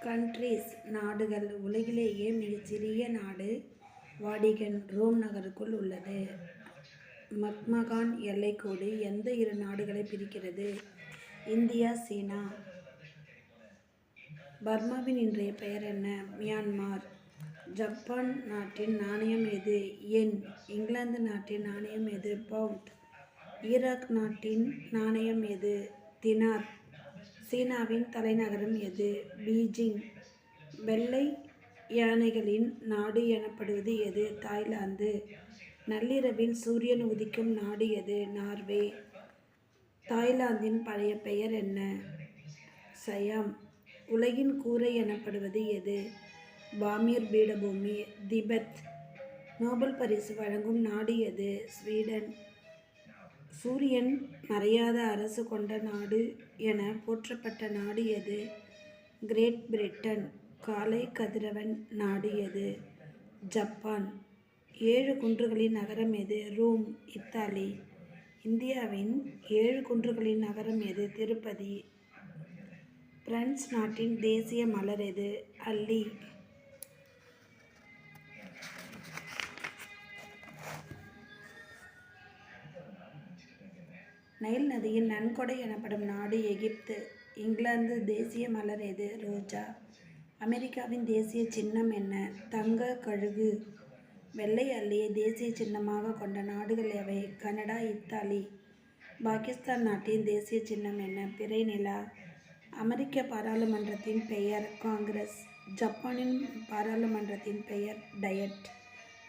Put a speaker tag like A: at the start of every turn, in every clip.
A: Countries நாடுகள். உலகிலேயே மிகச்சிறிய நாடு வாடிகன் ரோம் நகருக்குள் உள்ளது. மக்மகான் எல்லைக்கோடு எந்த இரு நாடுகளை பிரிக்கிறது? இந்தியா, சீனா. பர்மாவின் இன்றைய பெயர் என்ன? மியான்மர். ஜப்பான் நாட்டின் நாணயம் எது? யென். இங்கிலாந்து நாட்டின் நாணயம் எது? பவுண்ட். ஈராக் நாட்டின் நாணயம் எது? தினார். சீனாவின் தலைநகரம் எது? பீஜிங். வெள்ளை யானைகளின் நாடு எனப்படுவது எது? தாய்லாந்து. நள்ளிரவில் சூரியன் உதிக்கும் நாடு எது? நார்வே. தாய்லாந்தின் பழைய பெயர் என்ன? சயாம். உலகின் கூரை எனப்படுவது எது? பாமீர் பீடபூமி. திபெத். நோபல் பரிசு வழங்கும் நாடு எது? ஸ்வீடன். சூரியன் மறையாத அரசு கொண்ட நாடு என போற்றப்பட்ட நாடு எது? Great Britain. காலை கதிரவன் நாடு எது? ஜப்பான். 7 குன்றுகளின் நகரம் எது? Rome, Italy. இந்தியாவின் 7 குன்றுகளின் நகரம் எது? திருப்பதி. பிரான்ஸ் நாட்டின் தேசிய மலர் எது? அல்லி. நைல் நதியின் நன்கொடை எனப்படும் நாடு எகிப்து. இங்கிலாந்து தேசிய மலர் எது? ரோஜா. அமெரிக்காவின் தேசிய சின்னம் என்ன? தங்க கழுகு. வெள்ளை அல்லியை தேசிய சின்னமாக கொண்ட நாடுகள் எவை? Canada, Italy. பாகிஸ்தான் நாட்டின் தேசிய சின்னம் என்ன? பிறை நிலா. அமெரிக்க பாராளுமன்றத்தின் பெயர் காங்கிரஸ். ஜப்பானின் பாராளுமன்றத்தின் பெயர் டயட்.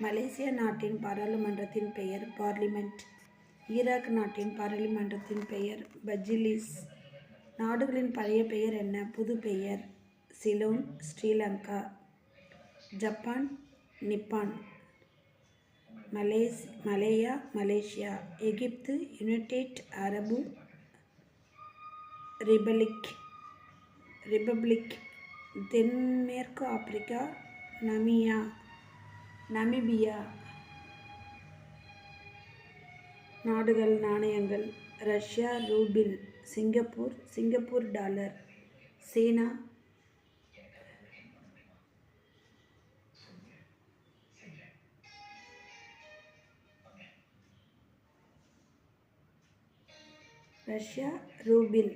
A: மலேசியா நாட்டின் பாராளுமன்றத்தின் பெயர் பார்லிமெண்ட். ஈராக் நாட்டின் பாராளுமன்றத்தின் பெயர் மஜ்லிஸ். நாடுகளின் பழைய பெயர் என்ன? புது பெயர். Ceylon, Sri Lanka. Japan, Nippon. Malaya, Malaysia. எகிப்து, யுனைடெட் அரபு ரிபப்ளிக். தென்மேற்கு ஆப்பிரிக்கா, நமீபியா. நாடுகள். நாணயங்கள். Russia rouble. Singapore dollar. China rouble.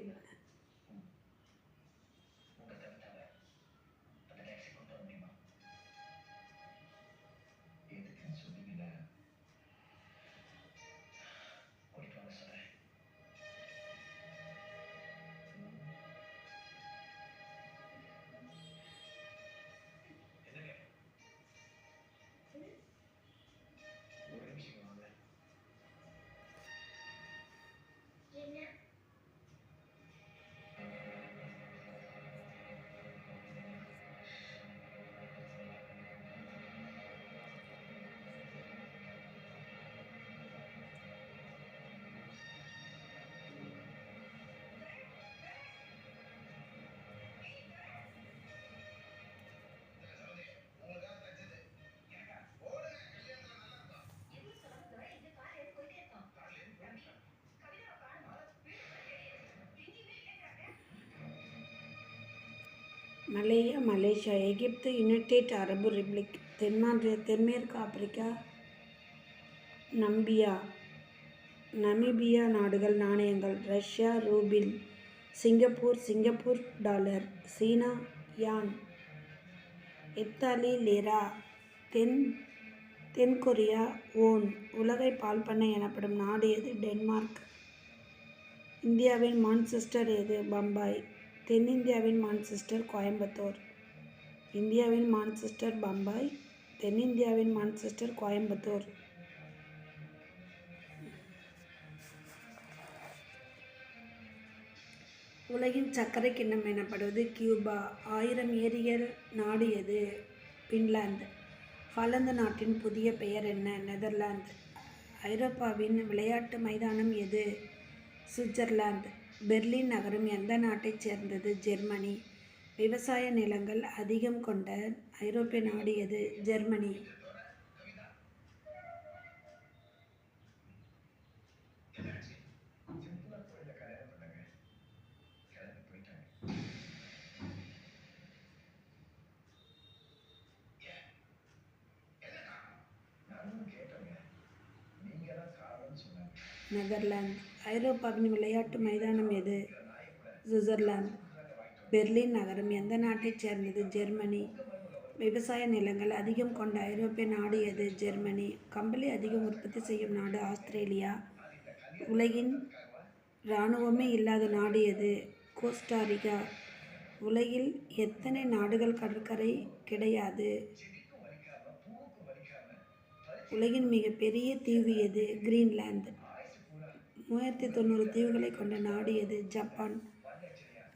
A: Malaya, Malaysia. எகிப்து, யுனைடெட் அரபு ரிபப்ளிக். தென்மேற்கு ஆப்பிரிக்கா, நமீபியா. நாடுகள். நாணயங்கள். Russia rouble. Singapore dollar. China yuan. Italy lira. தென்கொரியா ஓன். உலகை பால் பண்ணை எனப்படும் நாடு எது? டென்மார்க். இந்தியாவின் மான்செஸ்டர் எது? பம்பாய். தென்னிந்தியாவின் மான்செஸ்டர் கோயம்புத்தூர். இந்தியாவின் மான்செஸ்டர் பம்பாய். தென்னிந்தியாவின் மான்செஸ்டர் கோயம்புத்தூர். உலகின் சர்க்கரை கிண்ணம் எனப்படுவது கியூபா. 1000 ஏரிகள் நாடு எது? பின்லாந்து. ஹாலந்து நாட்டின் புதிய பெயர் என்ன? நெதர்லாந்து. ஐரோப்பாவின் விளையாட்டு மைதானம் எது? சுவிட்சர்லாந்து. பெர்லின் நகரம் எந்த நாட்டைச் சேர்ந்தது? ஜெர்மனி. விவசாய நிலங்கள் அதிகம் கொண்ட ஐரோப்பிய நாடு எது? ஜெர்மனி. நெதர்லாந்து. ஐரோப்பாவின் விளையாட்டு மைதானம் எது? சுவிட்சர்லாந்து. பெர்லின் நகரம் எந்த நாட்டைச் சேர்ந்தது? ஜெர்மனி. விவசாய நிலங்கள் அதிகம் கொண்ட ஐரோப்பிய நாடு எது? ஜெர்மனி. கம்பளி அதிகம் உற்பத்தி செய்யும் நாடு? ஆஸ்திரேலியா. உலகின் இராணுவமே இல்லாத நாடு எது? கோஸ்டாரிகா. உலகில் எத்தனை நாடுகள் கடற்கரை கிடையாது? உலகின் மிகப்பெரிய தீவு எது? கிரீன்லாந்து. 3090 தீவுகளை கொண்ட நாடு எது? ஜப்பான்.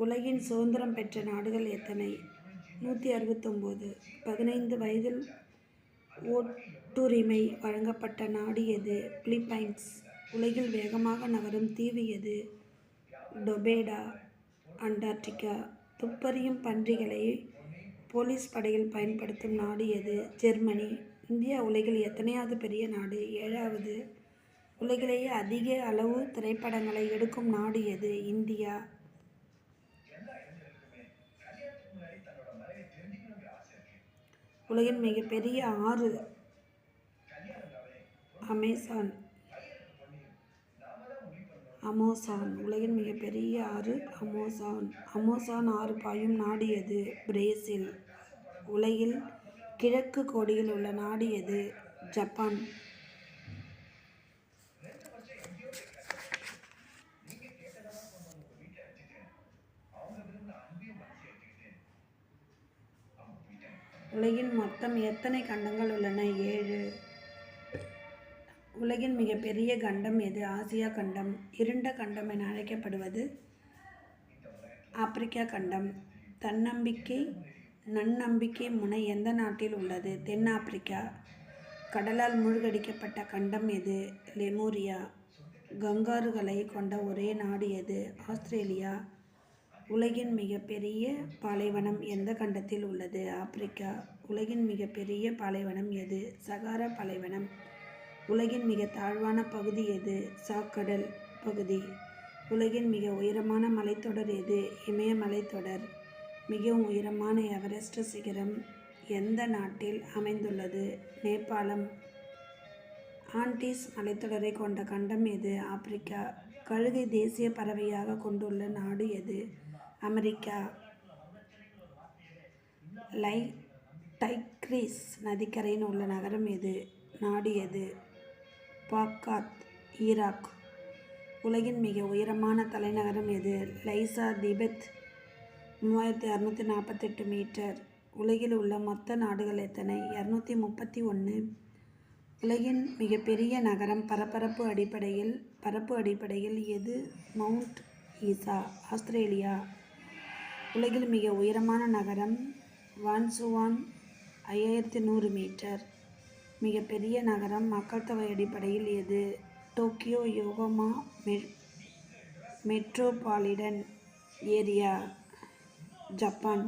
A: உலகின் சுதந்திரம் பெற்ற நாடுகள் எத்தனை? 169. 15 வயதில் ஓட்டுரிமை வழங்கப்பட்ட நாடு எது? பிலிப்பைன்ஸ். உலகில் வேகமாக நகரும் தீவு எது? டொபேடா. அண்டார்டிகா. துப்பறியும் பன்றிகளை போலீஸ் படையில் பயன்படுத்தும் நாடு எது? ஜெர்மனி. இந்தியா உலகில் எத்தனையாவது பெரிய நாடு? 7வது. உலகிலேயே அதிக அளவு திரைப்படங்களை எடுக்கும் நாடு எது? இந்தியா. உலகின் மிகப்பெரிய ஆறு? அமேசான். உலகின் மிகப்பெரிய ஆறு அமேசான் ஆறு பாயும் நாடு எது? பிரேசில். உலகில் கிழக்கு கோடியில் உள்ள நாடு எது? ஜப்பான். உலகின் மொத்தம் எத்தனை கண்டங்கள் உள்ளன? 7. உலகின் மிகப்பெரிய கண்டம் எது? ஆசியா கண்டம். இருண்ட கண்டம் என அழைக்கப்படுவது? ஆப்பிரிக்கா கண்டம். நன்னம்பிக்கை முனை எந்த நாட்டில் உள்ளது? தென்னாப்பிரிக்கா. கடலால் மூழ்கடிக்கப்பட்ட கண்டம் எது? லெமூரியா. கங்காருகளை கொண்ட ஒரே நாடு எது? ஆஸ்திரேலியா. உலகின் மிகப்பெரிய பாலைவனம் எந்த கண்டத்தில் உள்ளது? ஆப்பிரிக்கா. உலகின் மிகப்பெரிய பாலைவனம் எது? சகாரா பாலைவனம். உலகின் மிக தாழ்வான பகுதி எது? சாக்கடல் பகுதி. உலகின் மிக உயரமான மலைத்தொடர் எது? இமயமலைத்தொடர். மிகவும் உயரமான எவரெஸ்ட் சிகரம் எந்த நாட்டில் அமைந்துள்ளது? நேபாளம். ஆண்டீஸ் மலைத்தொடரை கொண்ட கண்டம் எது? ஆப்பிரிக்கா. கழுகை தேசிய பறவையாக கொண்டுள்ள நாடு எது? அமெரிக்கா. டைக்ரிஸ் நதிக்கரையில் உள்ள நகரம் எது? நாடு எது? பாக்தாத். ஈராக். உலகின் மிக உயரமான தலைநகரம் எது? லைசா. திபெத். 3648 மீட்டர். உலகில் உள்ள மொத்த நாடுகள் எத்தனை? 231. உலகின் மிகப்பெரிய நகரம் பரப்பு அடிப்படையில் எது? மவுண்ட் ஈசா. ஆஸ்திரேலியா. உலகில் மிக உயரமான நகரம் வான்சூவான். 5100 மீட்டர். மிகப்பெரிய நகரம் மக்கள் தொகை அடிப்படையில் எது? Tokyo. Yokohama metropolitan area. Japan.